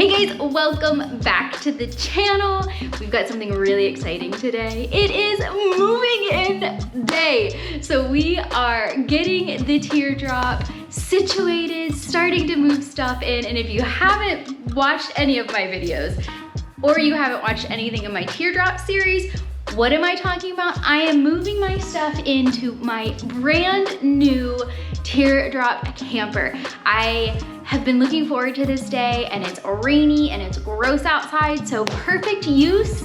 Hey guys, welcome back to the channel. We've got something really exciting today. It is moving in day. So we are getting the teardrop situated, starting to move stuff in. And if you haven't watched any of my videos or you haven't watched anything in my teardrop series, what am I talking about? I am moving my stuff into my brand new teardrop camper. I have been looking forward to this day, and it's rainy and it's gross outside, so perfect use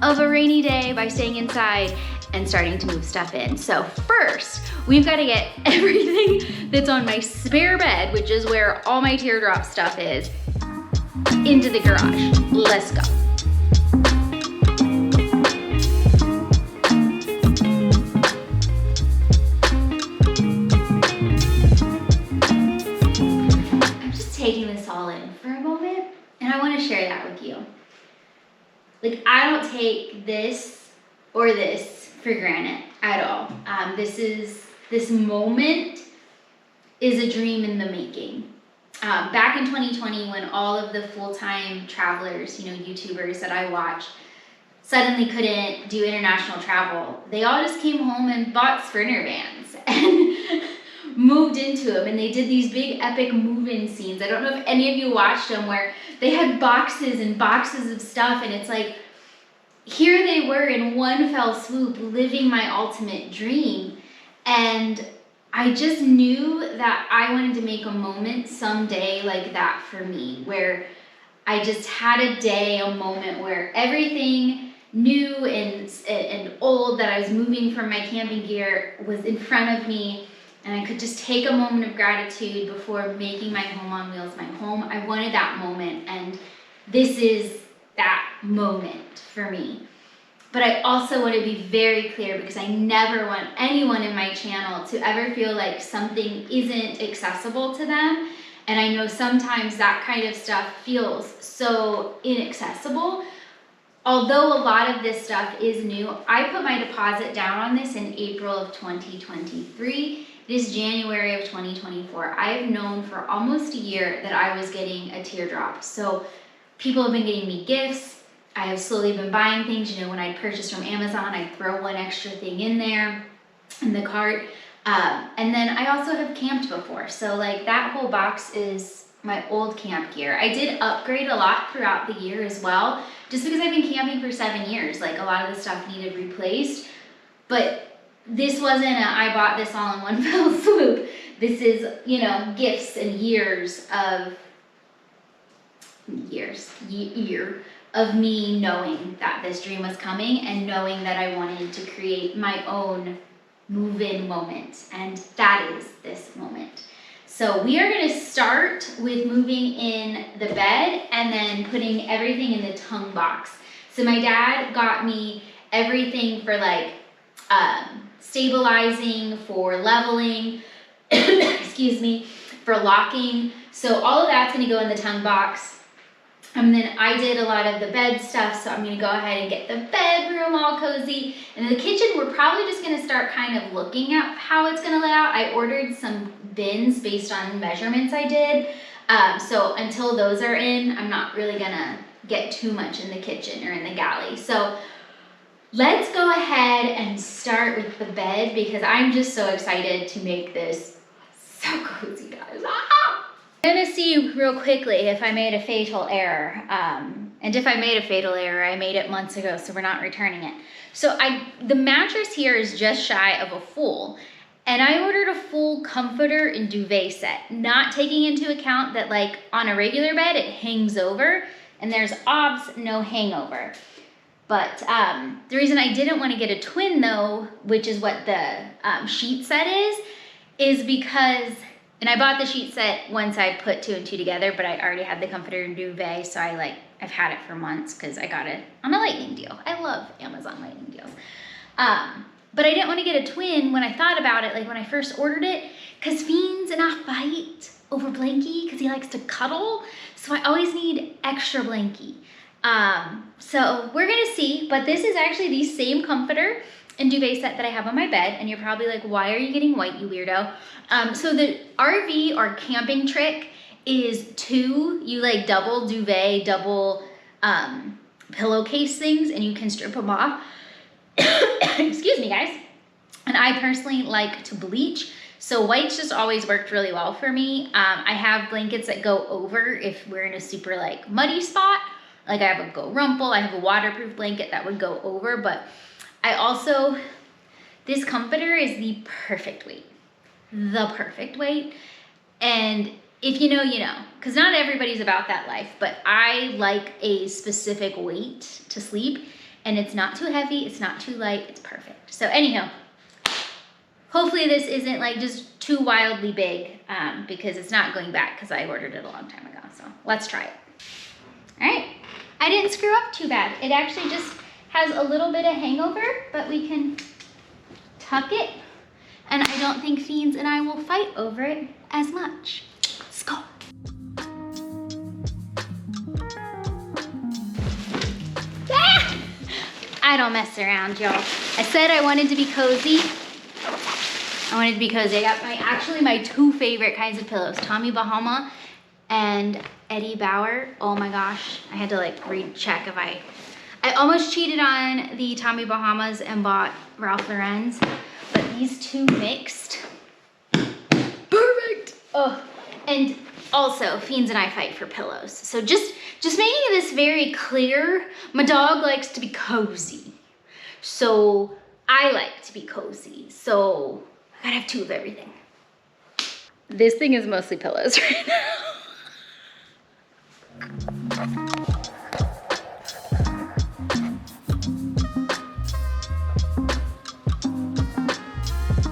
of a rainy day by staying inside and starting to move stuff in. So first, we've got to get everything that's on my spare bed, which is where all my teardrop stuff is, into the garage. Let's go. Taking this all in for a moment, and I want to share that with you. Like, I don't take this or this for granted at all. This moment is a dream in the making. Back in 2020, when all of the full-time travelers, YouTubers that I watch, suddenly couldn't do international travel, they all just came home and bought Sprinter vans and moved into them, and they did these big epic move-in scenes. I don't know if any of you watched them, where they had boxes and boxes of stuff, and it's like, here they were in one fell swoop living my ultimate dream. And I just knew that I wanted to make a moment someday like that for me, where I just had a day, a moment where everything new and old that I was moving from my camping gear was in front of me, and I could just take a moment of gratitude before making my home on wheels my home. I wanted that moment, and this is that moment for me. But I also want to be very clear, because I never want anyone in my channel to ever feel like something isn't accessible to them. And I know sometimes that kind of stuff feels so inaccessible. Although a lot of this stuff is new, I put my deposit down on this in April of 2023. It is January of 2024. I've known for almost a year that I was getting a teardrop. So people have been getting me gifts. I have slowly been buying things. When I'd purchase from Amazon, I'd throw one extra thing in there in the cart. And then I also have camped before. So like, that whole box is my old camp gear. I did upgrade a lot throughout the year as well, just because I've been camping for 7 years. Like, a lot of the stuff needed replaced. But this wasn't I bought this all in one fell swoop. This is, gifts and years of me knowing that this dream was coming, and knowing that I wanted to create my own move-in moment. And that is this moment. So we are going to start with moving in the bed and then putting everything in the tongue box. So my dad got me everything for like stabilizing, for leveling, excuse me, for locking. So all of that's going to go in the tongue box. And then I did a lot of the bed stuff, so I'm going to go ahead and get the bedroom all cozy. And the kitchen, we're probably just going to start kind of looking at how it's going to lay out. I ordered some bins based on measurements I did. So until those are in, I'm not really going to get too much in the kitchen or in the galley. So let's go ahead and start with the bed, because I'm just so excited to make this so cozy, guys. I'm gonna see real quickly if I made a fatal error. And if I made a fatal error, I made it months ago, so we're not returning it. So the mattress here is just shy of a full. And I ordered a full comforter and duvet set, not taking into account that, like, on a regular bed, it hangs over, and there's obs, no hangover. But the reason I didn't want to get a twin, though, which is what the sheet set is because, and I bought the sheet set once I put 2 and 2 together, but I already had the comforter and duvet, so I've had it for months because I got it on a lightning deal. I love Amazon lightning deals. But I didn't want to get a twin when I thought about it, like when I first ordered it, because Fiend's not fight over Blanky because he likes to cuddle, so I always need extra Blanky. So we're gonna see, but this is actually the same comforter and duvet set that I have on my bed, and you're probably like, why are you getting white, you weirdo? So the RV or camping trick is you like double duvet, double pillowcase things, and you can strip them off. Excuse me, guys. And I personally like to bleach. So white's just always worked really well for me. I have blankets that go over if we're in a super like muddy spot. Like I have a Go Rumple, I have a waterproof blanket that would go over, but I also, this comforter is the perfect weight. And if you know, you know, because not everybody's about that life, but I like a specific weight to sleep, and it's not too heavy, it's not too light, it's perfect. So anyhow, hopefully this isn't like just too wildly big, because it's not going back because I ordered it a long time ago. So let's try it. All right, I didn't screw up too bad. It actually just has a little bit of hangover, but we can tuck it, and I don't think Fiends and I will fight over it as much. Let's go. Ah! I don't mess around, y'all. I said I wanted to be cozy. I got actually my two favorite kinds of pillows, Tommy Bahama and Eddie Bauer. Oh my gosh, I had to like recheck if I almost cheated on the Tommy Bahamas and bought Ralph Lauren's, but these two mixed. Perfect. Oh, and also Fiends and I fight for pillows. So just making this very clear, my dog likes to be cozy. So I like to be cozy. So I gotta have two of everything. This thing is mostly pillows right now.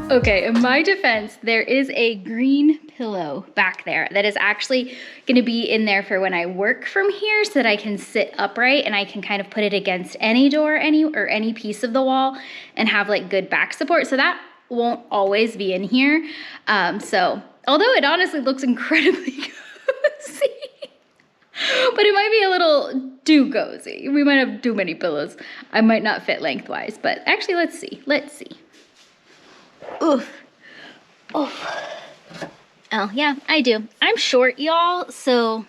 Okay, in my defense, there is a green pillow back there that is actually gonna be in there for when I work from here so that I can sit upright and I can kind of put it against any door, any piece of the wall and have like good back support. So that won't always be in here. So although it honestly looks incredibly cozy, but it might be a little too cozy. We might have too many pillows. I might not fit lengthwise, but actually let's see. Oof. Oof. Oh yeah, I do. I'm short, y'all, so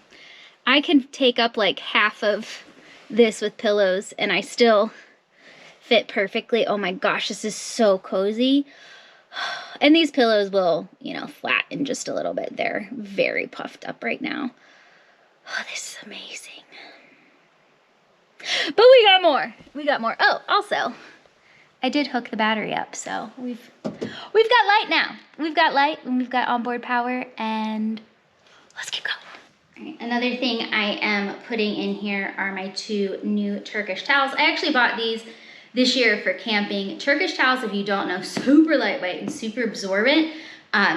I can take up like half of this with pillows and I still fit perfectly. Oh my gosh, this is so cozy. And these pillows will, you know, flatten just a little bit. They're very puffed up right now. Oh, this is amazing. But we got more. Oh, also, I did hook the battery up, so we've got light now. We've got light and we've got onboard power, and let's keep going. All right, another thing I am putting in here are my two new Turkish towels. I actually bought these this year for camping. Turkish towels, if you don't know, super lightweight and super absorbent.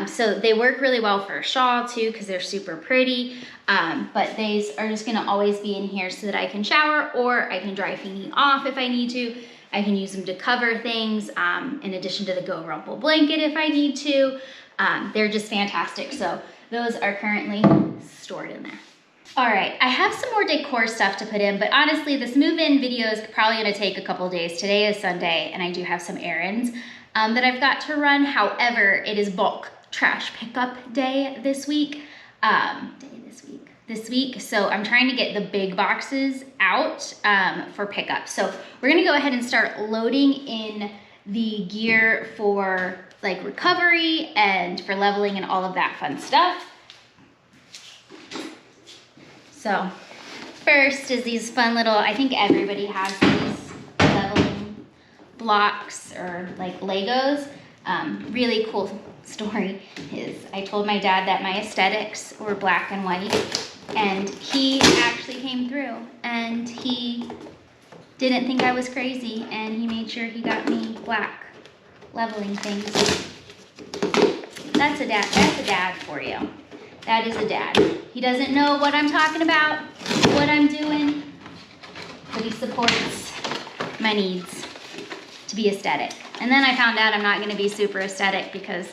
So they work really well for a shawl too, because they're super pretty. But these are just gonna always be in here so that I can shower, or I can dry Feeny off if I need to. I can use them to cover things, in addition to the Go Rumple blanket if I need to. They're just fantastic. So those are currently stored in there. All right, I have some more decor stuff to put in, but honestly, this move-in video is probably gonna take a couple days. Today is Sunday, and I do have some errands that I've got to run. However, it is bulk trash pickup day this week. So I'm trying to get the big boxes out for pickup. So we're gonna go ahead and start loading in the gear for like recovery and for leveling and all of that fun stuff. So first is these fun little, I think everybody has these leveling blocks or like Legos. Really cool story is I told my dad that my aesthetics were black and white, and he actually came through and he didn't think I was crazy, and he made sure he got me black leveling things. That's a dad for you. That is a dad. He doesn't know what I'm talking about, what I'm doing, but he supports my needs to be aesthetic. And then I found out I'm not gonna be super aesthetic because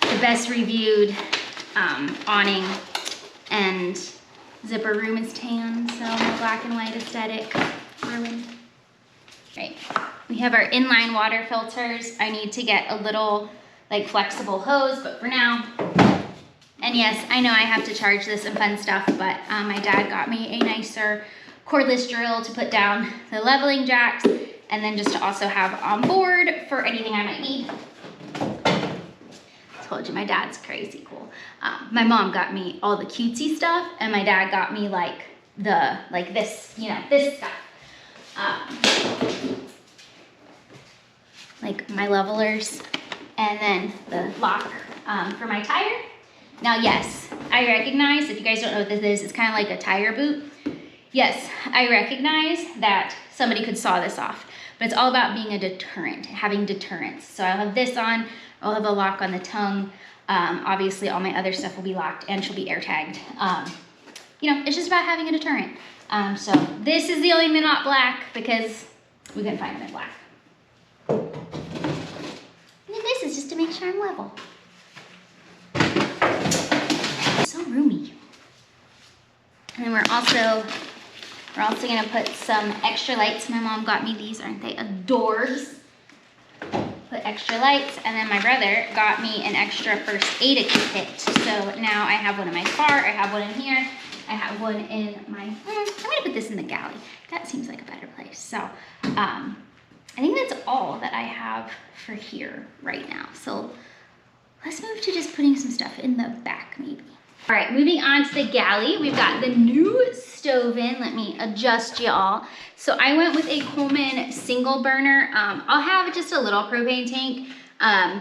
the best reviewed awning and zipper room is tan, so my black and white aesthetic ruined. Right, we have our inline water filters. I need to get a little like flexible hose, but for now, And yes, I know I have to charge this and fun stuff, but my dad got me a nicer cordless drill to put down the leveling jacks, and then just to also have on board for anything I might need. Told you my dad's crazy cool. My mom got me all the cutesy stuff, and my dad got me like this, you know, this stuff. Like my levelers, and then the lock for my tire. Now, yes, I recognize, if you guys don't know what this is, it's kind of like a tire boot. Yes, I recognize that somebody could saw this off, but it's all about being a deterrent, having deterrence. So I'll have this on, I'll have a lock on the tongue. Obviously all my other stuff will be locked and she'll be air tagged. You know, it's just about having a deterrent. So this is the only not black because we couldn't find them in black. And then this is just to make sure I'm level. It's so roomy. And then we're also gonna put some extra lights. My mom got me these, aren't they adorbs? Put extra lights, and then my brother got me an extra first aid kit. So now I have one in my car, I have one in here, I have one in my, I'm gonna put this in the galley. That seems like a better place. So I think that's all that I have for here right now. So let's move to just putting some stuff in the back maybe. All right, moving on to the galley. We've got the new stove in. Let me adjust y'all. So I went with a Coleman single burner. I'll have just a little propane tank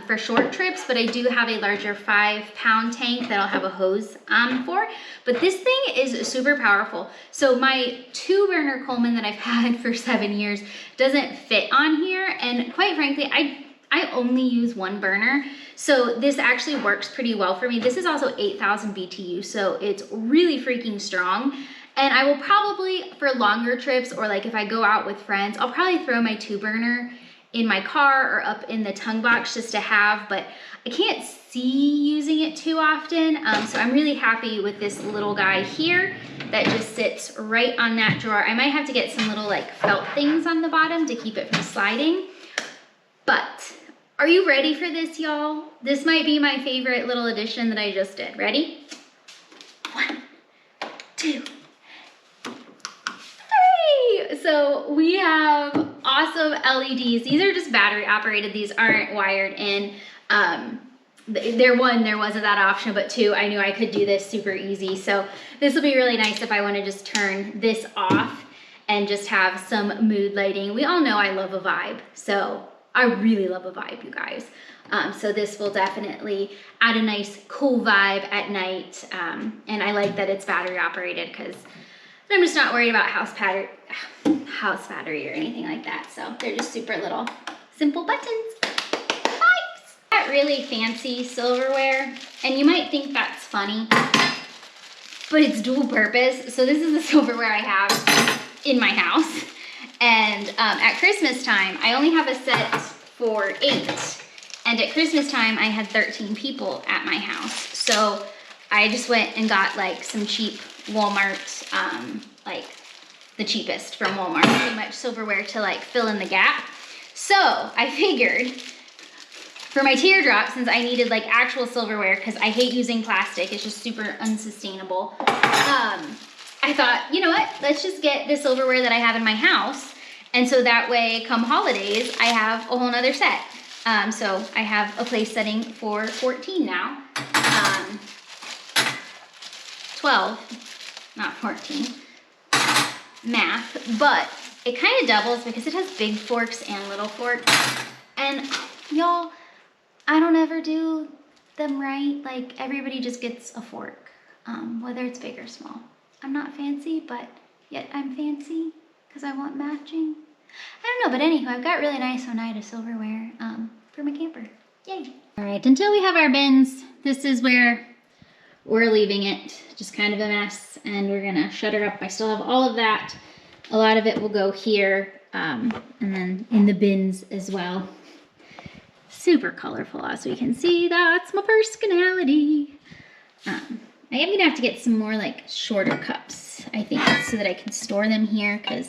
for short trips, but I do have a larger 5-pound tank that I'll have a hose for. But this thing is super powerful. So my 2-burner Coleman that I've had for 7 years doesn't fit on here. And quite frankly, I only use 1 burner. So this actually works pretty well for me. This is also 8,000 BTU, so it's really freaking strong. And I will probably, for longer trips, or like if I go out with friends, I'll probably throw my 2-burner in my car or up in the tongue box just to have, but I can't see using it too often. So I'm really happy with this little guy here that just sits right on that drawer. I might have to get some little like felt things on the bottom to keep it from sliding. But are you ready for this, y'all? This might be my favorite little addition that I just did. Ready? 1, 2, 3. So we have awesome LEDs. These are just battery operated. These aren't wired in. There wasn't that option, but 2, I knew I could do this super easy. So this will be really nice if I want to just turn this off and just have some mood lighting. We all know I love a vibe, so I really love a vibe, you guys. So this will definitely add a nice cool vibe at night. And I like that it's battery operated because I'm just not worried about house battery or anything like that. So they're just super little, simple buttons. Nice. That really fancy silverware, and you might think that's funny, but it's dual purpose. So this is the silverware I have in my house. And at Christmas time, I only have a set for 8. And at Christmas time, I had 13 people at my house. So I just went and got like some cheap Walmart, like the cheapest from Walmart, pretty much silverware to like fill in the gap. So I figured for my teardrop, since I needed like actual silverware, because I hate using plastic, it's just super unsustainable. I thought, you know what, let's just get the silverware that I have in my house. And so that way, come holidays, I have a whole nother set. So I have a place setting for 14 now. 12, not 14, math, but it kind of doubles because it has big forks and little forks. And y'all, I don't ever do them right. Like everybody just gets a fork, whether it's big or small. I'm not fancy, but yet I'm fancy because I want matching. I don't know, but anywho, I've got really nice Oneida silverware for my camper. Yay. All right, until we have our bins, this is where we're leaving it. Just kind of a mess, and we're gonna shut her up. I still have all of that. A lot of it will go here, and then in the bins as well. Super colorful, as we can see. That's my personality. I am gonna have to get some more like shorter cups, I think, so that I can store them here, because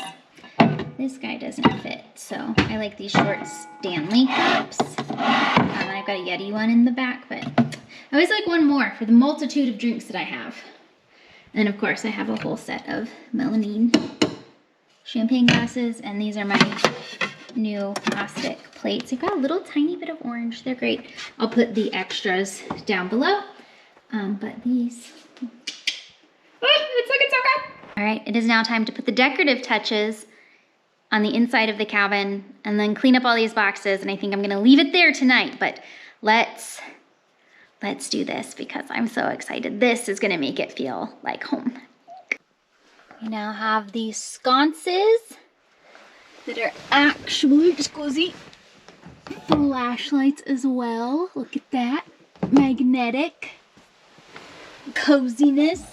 this guy doesn't fit. So I like these short Stanley cups. I've got a Yeti one in the back, but I always like one more for the multitude of drinks that I have. And then of course I have a whole set of melamine champagne glasses, and these are my new plastic plates. They've got a little tiny bit of orange. They're great. I'll put the extras down below. But these, it's looking so good. All right, it is now time to put the decorative touches on the inside of the cabin and then clean up all these boxes. And I think I'm gonna leave it there tonight, but let's do this because I'm so excited. This is gonna make it feel like home. We now have these sconces that are actually cozy flashlights as well. Look at that, magnetic coziness.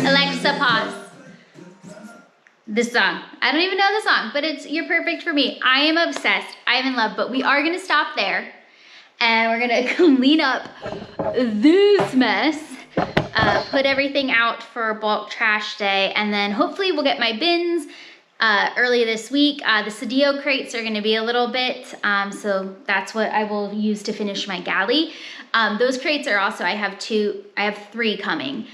Alexa, pause. This song. I don't even know the song, but you're perfect for me. I am obsessed. I am in love, but we are gonna stop there and we're gonna clean up this mess, put everything out for bulk trash day, and then hopefully we'll get my bins early this week. The Sadio crates are gonna be a little bit, so that's what I will use to finish my galley. Those crates are also, I have 3 coming.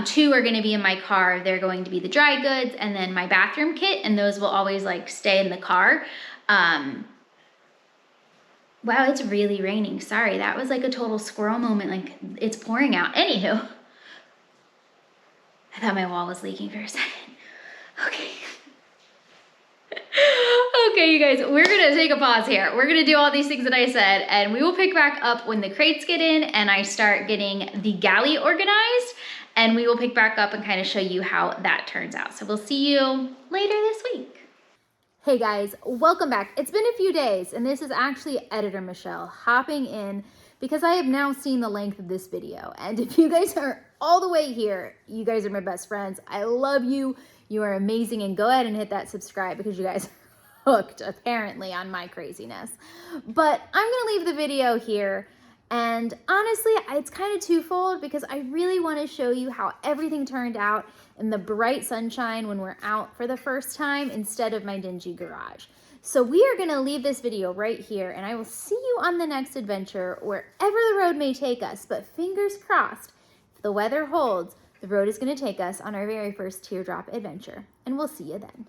2 are gonna be in my car. They're going to be the dry goods and then my bathroom kit, and those will always like stay in the car. Wow, it's really raining. Sorry, that was like a total squirrel moment. Like it's pouring out. Anywho, I thought my wall was leaking for a second. Okay. Okay, you guys, we're gonna take a pause here. We're gonna do all these things that I said, and we will pick back up when the crates get in and I start getting the galley organized, and we will pick back up and kind of show you how that turns out. So we'll see you later this week. Hey guys, welcome back. It's been a few days, and this is actually editor Michele hopping in because I have now seen the length of this video. And if you guys are all the way here, you guys are my best friends. I love you. You are amazing, and go ahead and hit that subscribe because you guys are hooked apparently on my craziness. But I'm gonna leave the video here, and honestly, it's kind of twofold because I really want to show you how everything turned out in the bright sunshine when we're out for the first time instead of my dingy garage. So we are gonna leave this video right here, and I will see you on the next adventure wherever the road may take us, but fingers crossed, if the weather holds, the road is gonna take us on our very first teardrop adventure, and we'll see you then.